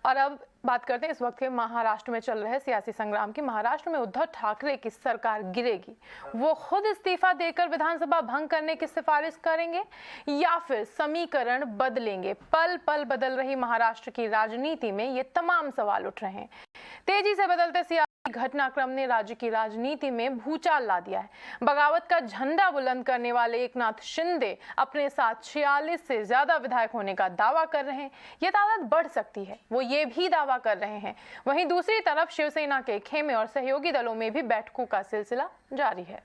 और अब बात करते हैं इस वक्त के महाराष्ट्र में चल रहे सियासी संग्राम की। महाराष्ट्र में उद्धव ठाकरे की सरकार गिरेगी, वो खुद इस्तीफा देकर विधानसभा भंग करने की सिफारिश करेंगे या फिर समीकरण बदलेंगे। पल पल बदल रही महाराष्ट्र की राजनीति में ये तमाम सवाल उठ रहे हैं। तेजी से बदलते सियासी घटनाक्रम ने राज्य की राजनीति में भूचाल ला दिया है। बगावत का झंडा बुलंद करने वाले एकनाथ शिंदे अपने साथ 46 से ज्यादा विधायक होने का दावा कर रहे हैं। यह तादाद बढ़ सकती है, वो ये भी दावा कर रहे हैं। वहीं दूसरी तरफ शिवसेना के खेमे और सहयोगी दलों में भी बैठकों का सिलसिला जारी है।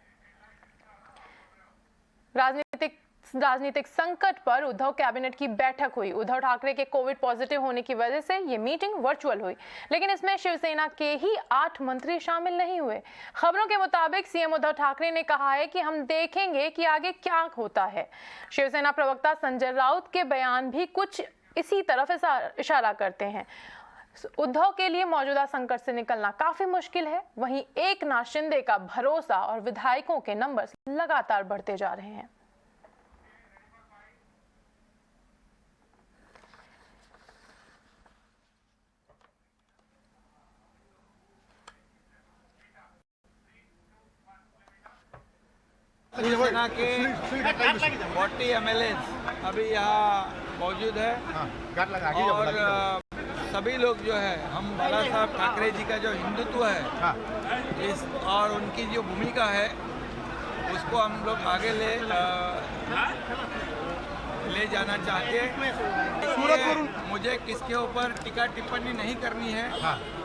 राजनीतिक संकट पर उद्धव कैबिनेट की बैठक हुई। उद्धव ठाकरे के कोविड पॉजिटिव होने की वजह से ये मीटिंग वर्चुअल हुई, लेकिन इसमें शिवसेना के ही 8 मंत्री शामिल नहीं हुए। खबरों के मुताबिक सीएम उद्धव ठाकरे ने कहा है कि हम देखेंगे कि आगे क्या होता है। शिवसेना प्रवक्ता संजय राउत के बयान भी कुछ इसी तरफ इशारा करते हैं। उद्धव के लिए मौजूदा संकट से निकलना काफी मुश्किल है। वहीं एकनाथ शिंदे का भरोसा और विधायकों के नंबर लगातार बढ़ते जा रहे हैं। शिवसेना के 40 MLA अभी यहाँ मौजूद है और सभी लोग जो है, हम बाला साहब ठाकरे जी का जो हिंदुत्व है इस और उनकी जो भूमिका है उसको हम लोग आगे ले जाना चाहते हैं। मुझे किसके ऊपर टीका टिप्पणी नहीं करनी है।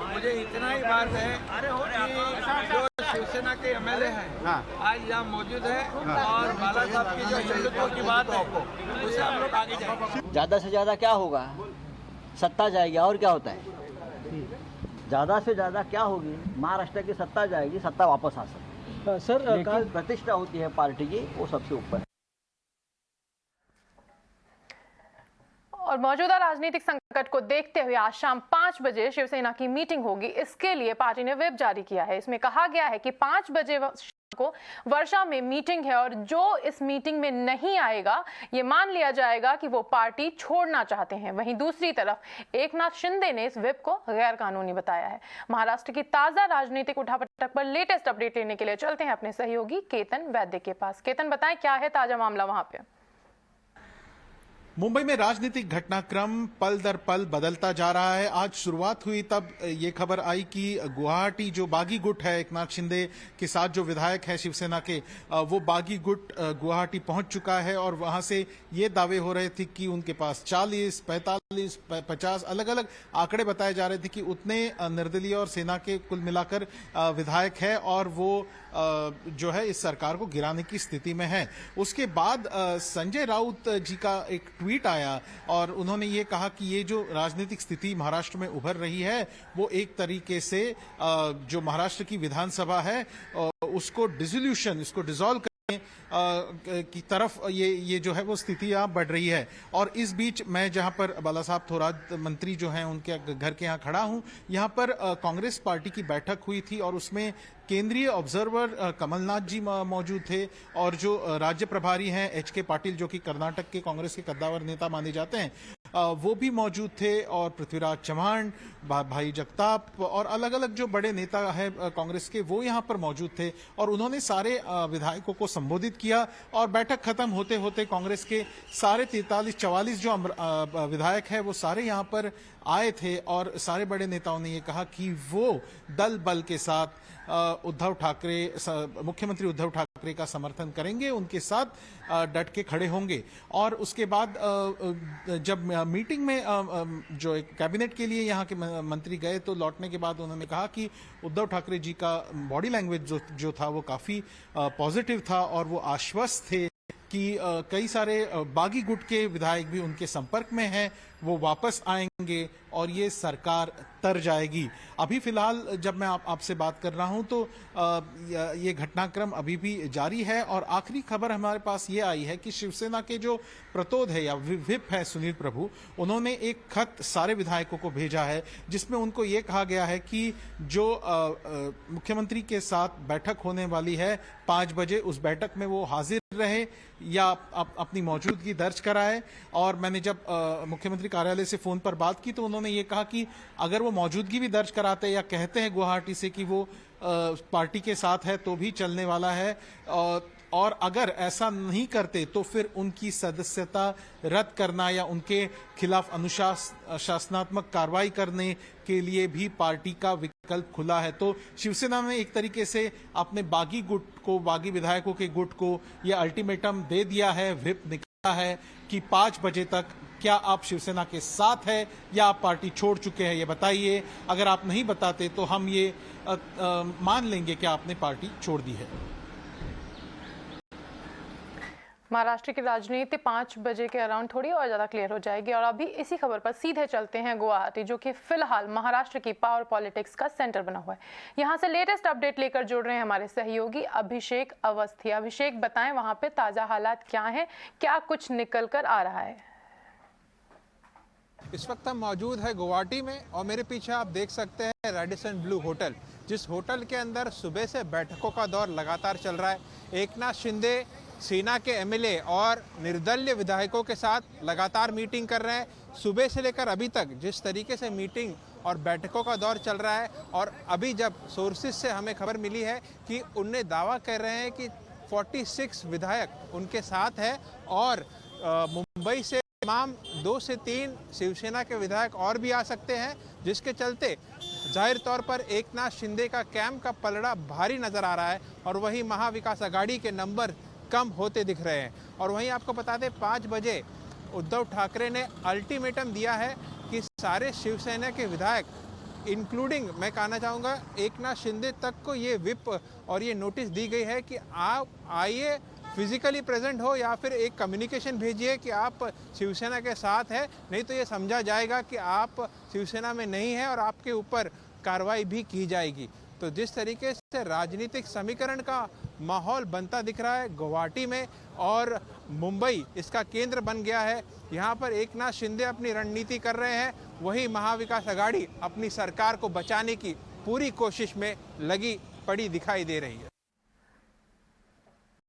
मुझे इतना ही बात है कि जो शिवसेना के MLA हैं आज यहाँ मौजूद है और बाला साहब की जो हिंदुत्व की बात है उसे हम लोग आगे जाएंगे। ज़्यादा से ज़्यादा क्या होगा? सत्ता जाएगी और क्या होता है? ज़्यादा से ज़्यादा क्या होगी? महाराष्ट्र की सत्ता जाएगी, सत्ता वापस आ सकती है। सर लेकिन प्रतिष्ठा होती है पार्टी की, वो सबसे ऊपर है। और मौजूदा राजनीतिक संकट को देखते हुए आज शाम 5 बजे शिवसेना की मीटिंग होगी। इसके लिए पार्टी ने व्हिप जारी किया है। इसमें कहा गया है कि 5 बजे को वर्षा में मीटिंग है और जो इस मीटिंग में नहीं आएगा ये मान लिया जाएगा कि वो पार्टी छोड़ना चाहते हैं। वहीं दूसरी तरफ एकनाथ शिंदे ने इस व्हिप को गैर कानूनी बताया है। महाराष्ट्र की ताजा राजनीतिक उठापटक पर लेटेस्ट अपडेट लेने के लिए चलते हैं अपने सहयोगी केतन वैद्य के पास। केतन, बताएं क्या है ताजा मामला वहां पे? मुंबई में राजनीतिक घटनाक्रम पल दर पल बदलता जा रहा है। आज शुरुआत हुई तब ये खबर आई कि गुवाहाटी जो बागी गुट है, एकनाथ शिंदे के साथ जो विधायक है शिवसेना के, वो बागी गुट गुवाहाटी पहुंच चुका है और वहां से ये दावे हो रहे थे कि उनके पास 40, 45, 50 अलग अलग आंकड़े बताए जा रहे थे कि उतने निर्दलीय और सेना के कुल मिलाकर विधायक है और वो जो है इस सरकार को गिराने की स्थिति में है। उसके बाद संजय राउत जी का एक ट्वीट आया और उन्होंने ये कहा कि ये जो राजनीतिक स्थिति महाराष्ट्र में उभर रही है वो एक तरीके से जो महाराष्ट्र की विधानसभा है उसको डिसॉल्व की तरफ ये जो है वो स्थिति यहाँ बढ़ रही है। और इस बीच मैं जहां पर बाला साहब थोराट मंत्री जो हैं उनके घर के यहाँ खड़ा हूं, यहाँ पर कांग्रेस पार्टी की बैठक हुई थी और उसमें केंद्रीय ऑब्जर्वर कमलनाथ जी मौजूद थे और जो राज्य प्रभारी हैं HK पाटिल जो कि कर्नाटक के कांग्रेस के कद्दावर नेता माने जाते हैं वो भी मौजूद थे और पृथ्वीराज चव्हाण, भाई जगताप और अलग अलग जो बड़े नेता है कांग्रेस के वो यहाँ पर मौजूद थे और उन्होंने सारे विधायकों को संबोधित किया। और बैठक खत्म होते होते कांग्रेस के सारे 43-44 जो विधायक है वो सारे यहाँ पर आए थे और सारे बड़े नेताओं ने ये कहा कि वो दल बल के साथ मुख्यमंत्री उद्धव ठाकरे का समर्थन करेंगे, उनके साथ डट के खड़े होंगे। और उसके बाद जब मीटिंग में जो कैबिनेट के लिए यहाँ के मंत्री गए तो लौटने के बाद उन्होंने कहा कि उद्धव ठाकरे जी का बॉडी लैंग्वेज जो था वो काफी पॉजिटिव था और वो आश्वस्त थे कि कई सारे बागी गुट के विधायक भी उनके संपर्क में हैं, वो वापस आएंगे और ये सरकार तर जाएगी। अभी फिलहाल जब मैं आपसे बात कर रहा हूं तो ये घटनाक्रम अभी भी जारी है और आखिरी खबर हमारे पास ये आई है कि शिवसेना के जो प्रतोद है या व्हिप है सुनील प्रभु, उन्होंने एक खत सारे विधायकों को भेजा है जिसमें उनको ये कहा गया है कि जो मुख्यमंत्री के साथ बैठक होने वाली है 5 बजे, उस बैठक में वो हाजिर रहे या अपनी मौजूदगी दर्ज कराए। और मैंने जब मुख्यमंत्री कार्यालय से फोन पर बात की तो उन्होंने ये कहा कि अगर वो मौजूदगी भी दर्ज कराते या कहते हैं गुवाहाटी से कि वो पार्टी के साथ है तो भी चलने वाला है, और अगर ऐसा नहीं करते तो फिर उनकी सदस्यता रद्द करना या उनके खिलाफ अनुशासनात्मक कार्रवाई करने के लिए भी पार्टी का विकल्प खुला है। तो शिवसेना ने एक तरीके से अपने बागी गुट को, बागी विधायकों के गुट को यह अल्टीमेटम दे दिया है, व्हिप निकाला है कि 5 बजे तक क्या आप शिवसेना के साथ है या आप पार्टी छोड़ चुके हैं, ये बताइए। अगर आप नहीं बताते तो हम ये मान लेंगे कि आपने पार्टी छोड़ दी है। महाराष्ट्र की राजनीति 5 बजे के अराउंड थोड़ी और ज़्यादा क्लियर हो जाएगी। और अभी इसी खबर पर सीधे चलते हैं गुवाहाटी, जो कि फिलहाल महाराष्ट्र की पावर पॉलिटिक्स का सेंटर बना हुआ है। यहाँ से लेटेस्ट अपडेट लेकर जुड़ रहे हैं हमारे सहयोगी अभिषेक अवस्थी। अभिषेक, बताएं वहाँ पे ताज़ा हालात क्या हैं, क्या कुछ निकल कर आ रहा है? इस वक्त हम मौजूद है गुवाहाटी में और मेरे पीछे आप देख सकते हैं रेडिसन ब्लू होटल, जिस होटल के अंदर सुबह से बैठकों का दौर लगातार चल रहा है। एकनाथ शिंदे सेना के एमएलए और निर्दलीय विधायकों के साथ लगातार मीटिंग कर रहे हैं। सुबह से लेकर अभी तक जिस तरीके से मीटिंग और बैठकों का दौर चल रहा है, और अभी जब सोर्सेज से हमें खबर मिली है कि उनने दावा कर रहे हैं कि 46 विधायक उनके साथ है और मुंबई से तमाम 2 से 3 शिवसेना के विधायक और भी आ सकते हैं, जिसके चलते जाहिर तौर पर एकनाथ शिंदे का कैंप का पलड़ा भारी नजर आ रहा है और वहीं महाविकास आघाड़ी के नंबर कम होते दिख रहे हैं। और वहीं आपको बता दें 5 बजे उद्धव ठाकरे ने अल्टीमेटम दिया है कि सारे शिवसेना के विधायक इंक्लूडिंग मैं कहना चाहूँगा एकनाथ शिंदे तक को ये विप और ये नोटिस दी गई है कि आप आइए, फिजिकली प्रेजेंट हो या फिर एक कम्युनिकेशन भेजिए कि आप शिवसेना के साथ है, नहीं तो ये समझा जाएगा कि आप शिवसेना में नहीं है और आपके ऊपर कार्रवाई भी की जाएगी। तो जिस तरीके से राजनीतिक समीकरण का माहौल बनता दिख रहा है गुवाहाटी में, और मुंबई इसका केंद्र बन गया है, यहाँ पर एकनाथ शिंदे अपनी रणनीति कर रहे हैं, वही महाविकास आघाड़ी अपनी सरकार को बचाने की पूरी कोशिश में लगी पड़ी दिखाई दे रही है।